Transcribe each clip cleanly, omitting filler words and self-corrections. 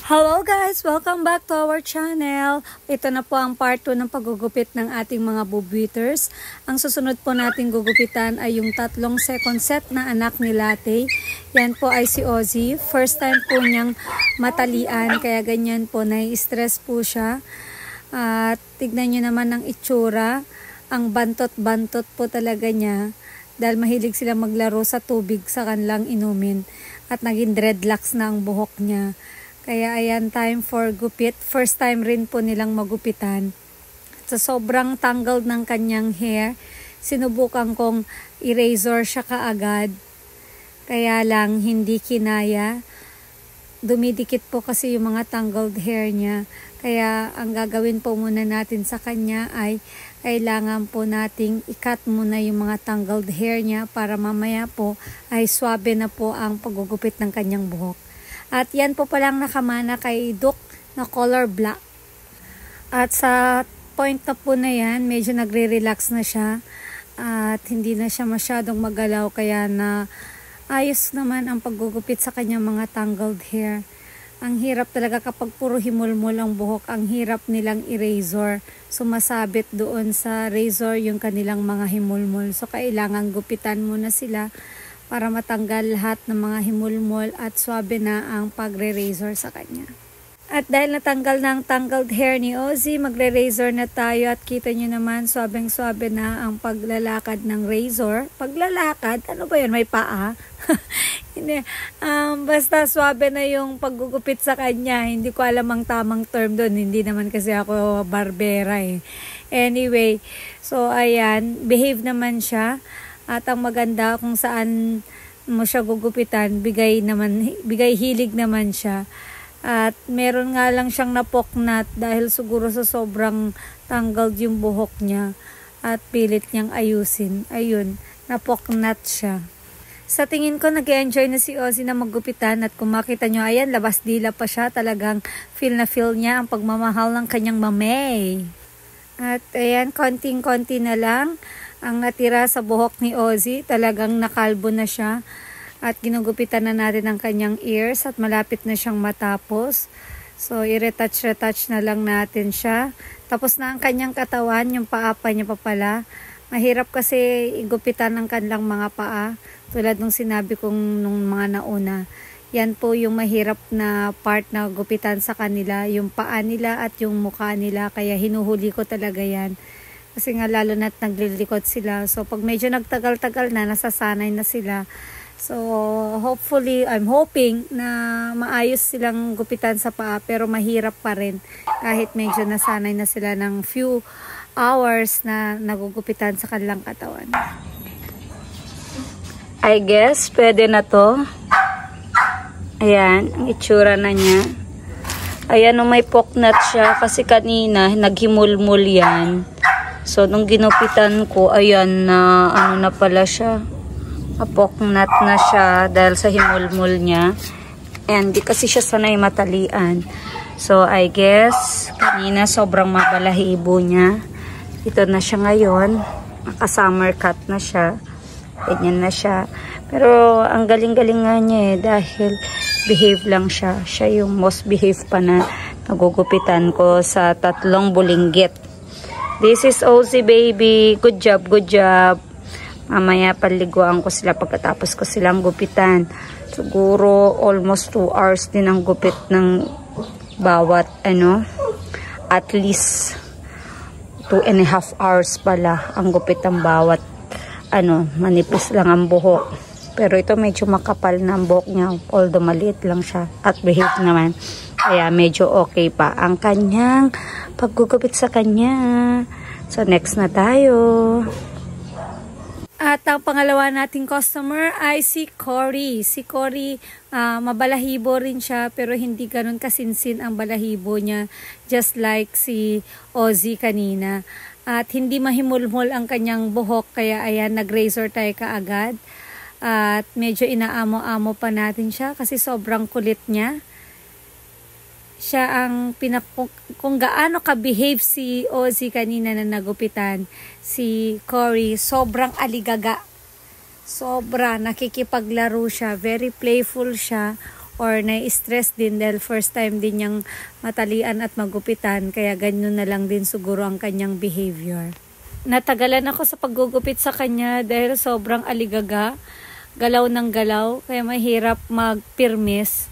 Hello guys! Welcome back to our channel. Ito na po ang part 2 ng paggugupit ng ating mga bobwitters. Ang susunod po nating gugupitan ay yung tatlong second set na anak ni Latte. Yan po ay si Ozzy. First time po niyang matalian, kaya ganyan po, nai-stress po siya. At tignan nyo naman ang itsura. Ang bantot-bantot po talaga niya. Dahil mahilig sila maglaro sa tubig sa kanilang inumin. At naging dreadlocks na ang buhok niya. Kaya ayan, time for gupit. First time rin po nilang magupitan. Sa sobrang tangled ng kanyang hair, sinubukan kong i-razor siya kaagad. Kaya lang, hindi kinaya. Dumidikit po kasi yung mga tangled hair niya. Kaya ang gagawin po muna natin sa kanya ay kailangan po nating i-cut muna yung mga tangled hair niya para mamaya po ay swabe na po ang paggugupit ng kanyang buhok. At yan po palang nakamana kay Duke na color black. At sa point na po na yan, medyo nagre-relax na siya. At hindi na siya masyadong magalaw, kaya na ayos naman ang paggugupit sa kanyang mga tangled hair. Ang hirap talaga kapag puro himulmul ang buhok, ang hirap nilang i-razor. Sumasabit doon sa razor yung kanilang mga himulmul. So kailangan gupitan muna sila para matanggal lahat ng mga himulmol at swabe na ang pagre-razor sa kanya. At dahil natanggal na ang tangled hair ni Ozzy, magre-razor na tayo at kita nyo naman swabeng-swabe na ang paglalakad ng razor. Paglalakad? Ano ba yun? May paa? Hindi. Basta swabe na yung paggugupit sa kanya. Hindi ko alam ang tamang term doon. Hindi naman kasi ako barbera eh. Anyway, so ayan, behave naman siya. At ang maganda kung saan mo siya gugupitan, bigay hilig naman siya. At meron nga lang siyang napoknat dahil siguro sa sobrang tangled yung buhok niya. At pilit niyang ayusin. Ayun, napoknat siya. Sa tingin ko, nag-enjoy na si Ozzy na maggupitan. At kung makita nyo, ayan, labas dila pa siya. Talagang feel na feel niya ang pagmamahal ng kanyang mamay. At ayan, konting-konti na lang ang natira sa buhok ni Ozzy. Talagang nakalbo na siya. At ginugupitan na natin ang kanyang ears at malapit na siyang matapos. So, i-retouch na lang natin siya. Tapos na ang kanyang katawan, yung paa pa niya pa pala. Mahirap kasi igupitan ang kanilang mga paa. Tulad nung sinabi kong nung mga nauna. Yan po yung mahirap na part na gupitan sa kanila. Yung paa nila at yung mukha nila. Kaya hinuhuli ko talaga yan. Kasi nga lalo na't naglilikot sila. So pag medyo nagtagal-tagal na, nasasanay na sila. So hopefully, I'm hoping na maayos silang gupitan sa paa. Pero mahirap pa rin. Kahit medyo nasanay na sila ng few hours na nagugupitan sa kanilang katawan. I guess pwede na to. Ayan, ang itsura na niya. Ayan, may poknat siya kasi kanina naghimulmul yan. So, nung ginupitan ko, ayan na, ano na pala siya. Apoknat na siya dahil sa himulmul niya. And di kasi siya sanay matalian. So, I guess, kanina sobrang mabalahibo niya. Ito na siya ngayon. Naka-summer cut na siya. Ganyan na siya. Pero, ang galing-galing nga niya eh. Dahil behave lang siya. Siya yung most behave pa na nagugupitan ko sa 3 bulinggit. This is Ozzy baby. Good job, good job. Mamaya paliguan ko sila pagkatapos ko silang gupitan. Siguro almost 2 hours din ang gupit ng bawat at least 2.5 hours pala ang gupit ng bawat manipis lang ang buhok. Pero ito medyo makapal na ang buhok niya. Although maliit lang siya at behave naman. Kaya medyo okay pa ang kanyang paggugupit sa kanya. So next na tayo. At ang pangalawa nating customer ay si Cory. Si Cory, mabalahibo rin siya pero hindi ganun kasinsin ang balahibo niya. Just like si Ozzy kanina. At hindi mahimulmul ang kanyang buhok kaya ayan, nag-razor tayo kaagad. At medyo inaamo-amo pa natin siya kasi sobrang kulit niya. Siya ang kung gaano ka-behave si Ozzy kanina na nagupitan. Si Cory, sobrang aligaga. Sobra, nakikipaglaro siya. Very playful siya. or na-stress din dahil first time din niyang matalian at magupitan, kaya ganyan na lang din siguro ang kanyang behavior. Natagalan ako sa paggugupit sa kanya dahil sobrang aligaga, galaw ng galaw, kaya mahirap magpirmis.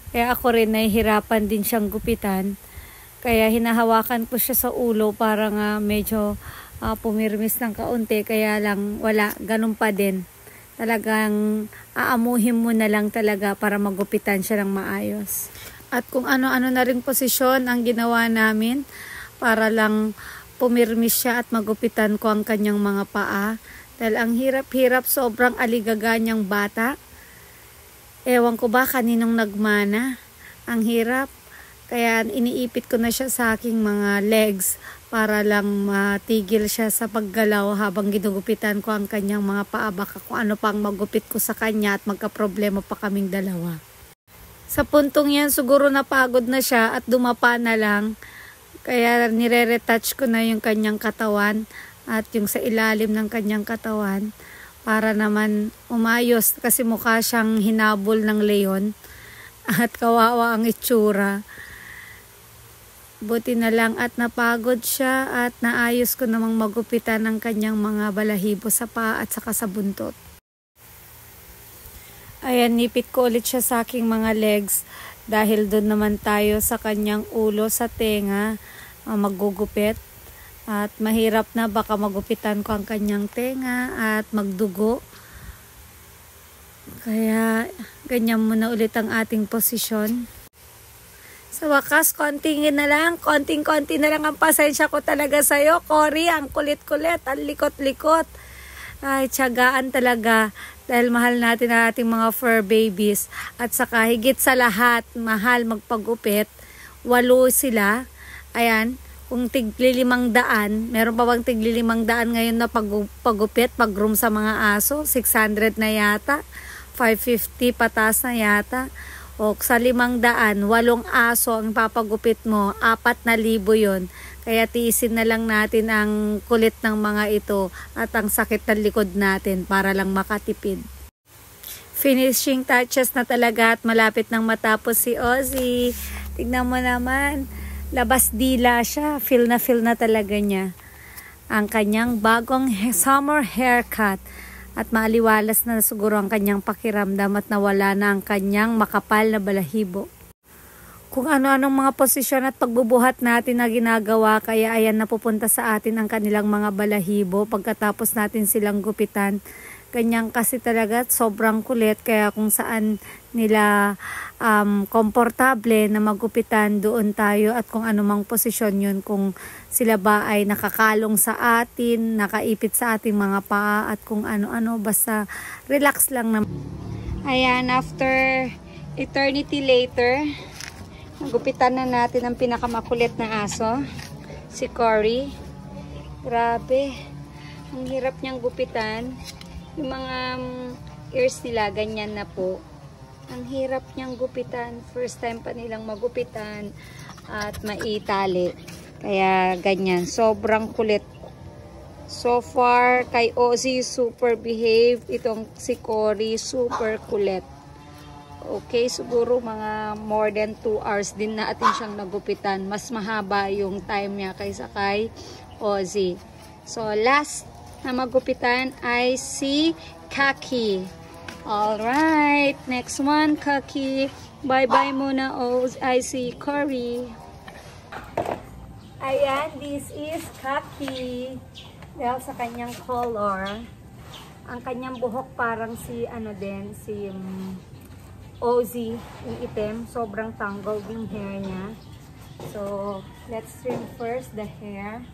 Kaya ako rin nahihirapan din siyang gupitan. Kaya hinahawakan ko siya sa ulo para nga medyo pumirmis ng kaunti, kaya lang wala, ganun pa din. Talagang aamuhin mo na lang talaga para magupitan siya ng maayos. At kung ano-ano na ring posisyon ang ginawa namin para lang pumirmis siya at magupitan ko ang kanyang mga paa. Dahil ang hirap-hirap, sobrang aligaga niyang bata. Ewan ko ba kaninong nagmana. Ang hirap. Kaya iniipit ko na siya sa aking mga legs para lang matigil siya sa paggalaw habang ginugupitan ko ang kanyang mga paa. Baka kung ano pang magupit ko sa kanya at magkaproblema pa kaming dalawa. Sa puntong yan, siguro napagod na siya at dumapa na lang. Kaya nire-retouch ko na yung kanyang katawan at yung sa ilalim ng kanyang katawan para naman umayos kasi mukha siyang hinabol ng leon at kawawa ang itsura. Buti na lang at napagod siya at naayos ko namang magupitan ng kanyang mga balahibo sa paa at saka sa buntot. Ayan, nipit ko ulit siya sa aking mga legs dahil doon naman tayo sa kanyang ulo, sa tenga, magugupit. At mahirap na, baka magupitan ko ang kanyang tenga at magdugo. Kaya ganyan muna ulit ang ating posisyon. Sa wakas, kontingin na lang, konting-konti na lang ang pasensya ko talaga sa'yo, Cory. Ang kulit-kulit, ang likot-likot. Ay, tiyagaan talaga dahil mahal natin ang ating mga fur babies. At saka higit sa lahat, mahal magpagupit. 8 sila. Ayan, kung tigli-500, meron pa bang tigli-500 ngayon na pagupit, pag-groom sa mga aso? 600 na yata, 550 patas na yata. O sa 500, 8 aso ang papagupit mo, 4,000 yon. Kaya tiisin na lang natin ang kulit ng mga ito at ang sakit ng likod natin para lang makatipid. Finishing touches na talaga at malapit nang matapos si Ozzy. Tignan mo naman, labas dila siya, feel na talaga niya ang kanyang bagong summer haircut. At maaliwalas na siguro ang kanyang pakiramdam at nawala na ang kanyang makapal na balahibo. Kung ano-anong mga posisyon at pagbubuhat natin na ginagawa, kaya ayan napupunta sa atin ang kanilang mga balahibo pagkatapos natin silang gupitan. Ganyan kasi talaga, sobrang kulit, kaya kung saan nila komportable na magupitan, doon tayo, at kung anumang posisyon yun, kung sila ba ay nakakalong sa atin, nakaipit sa ating mga paa, at kung ano-ano, basta relax lang naman. Ayan, after eternity later, nagupitan na natin ang pinakamakulit na aso, si Cory. Grabe, ang hirap niyang gupitan. Yung mga ears nila, ganyan na po. Ang hirap niyang gupitan. First time pa nilang magupitan at maitali. Kaya ganyan. Sobrang kulit. So far, kay Ozzy, super behave. Itong si Cory, super kulit. Okay, siguro mga more than 2 hours din natin siyang nagupitan. Mas mahaba yung time niya kaysa kay Ozzy. So, last na magupitan ay si Kaki. Alright, next one, Kaki. Bye-bye muna, I see Cory. Ayan, this is Kaki. Dahil sa kanyang color, ang kanyang buhok parang si, si Ozzy, yung itim. Sobrang tangled yung hair niya. So, let's trim first the hair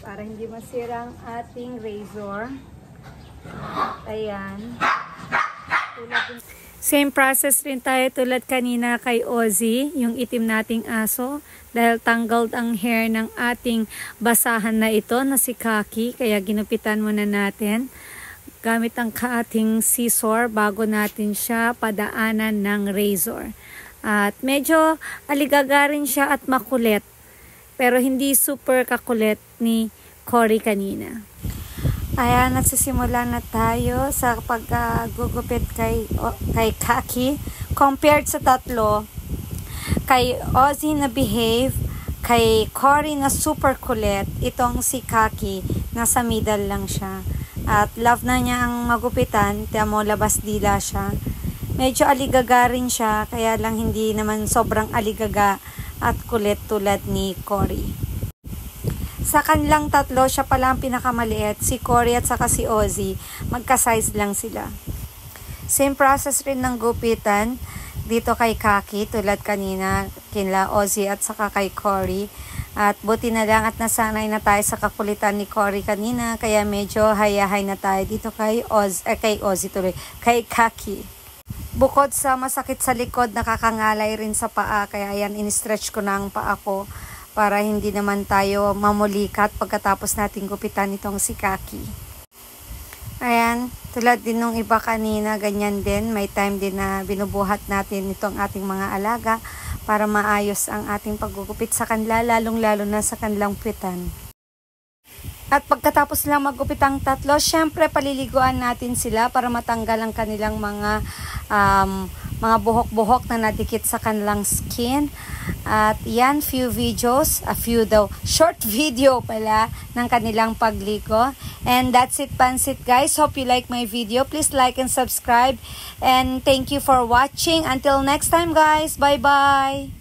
para hindi masira ang ating razor. Ayan. Same process rin tayo tulad kanina kay Ozzy, yung itim nating aso. Dahil tangled ang hair ng ating basahan na ito na si Kaki, kaya ginupitan muna natin gamit ang ating scissor bago natin siya padaanan ng razor. At medyo aligaga rin siya at makulit. Pero hindi super kakulit ni Cory kanina. Ayan, nagsisimula na tayo sa paggugupit kay Kaki. Compared sa tatlo, kay Ozzy na behave, kay Cory na super kulit, itong si Kaki, nasa middle lang siya. At love na niya ang magupitan, tiyan mo, labas dila siya. Medyo aligaga rin siya, kaya lang hindi naman sobrang aligaga at kulit tulad ni Cory. Sa kanilang tatlo, siya pala ang pinakamaliit. Si Cory at saka si Ozzy, magka-size lang sila. Same process rin ng gupitan dito kay Kaki, tulad kanina kila Ozzy at saka kay Cory. At buti na lang at nasanay na tayo sa kakulitan ni Cory kanina, kaya medyo hayahay na tayo dito kay Kaki. Bukod sa masakit sa likod, nakakangalay rin sa paa, kaya ayan, in-stretch ko na ang paa ko para hindi naman tayo mamulikat pagkatapos nating gupitan itong si Kaki. Ayan, tulad din nung iba kanina, ganyan din. May time din na binubuhat natin itong ating mga alaga para maayos ang ating paggugupit sa kanila, lalong-lalo na sa kanilang pitan. At pagkatapos lang maggupit ang tatlo, syempre paliliguan natin sila para matanggal ang kanilang mga buhok-buhok na nadikit sa kanilang skin. At yan, short video pala ng kanilang pagligo. And that's it, Pansit guys. Hope you like my video. Please like and subscribe. And thank you for watching. Until next time guys. Bye-bye.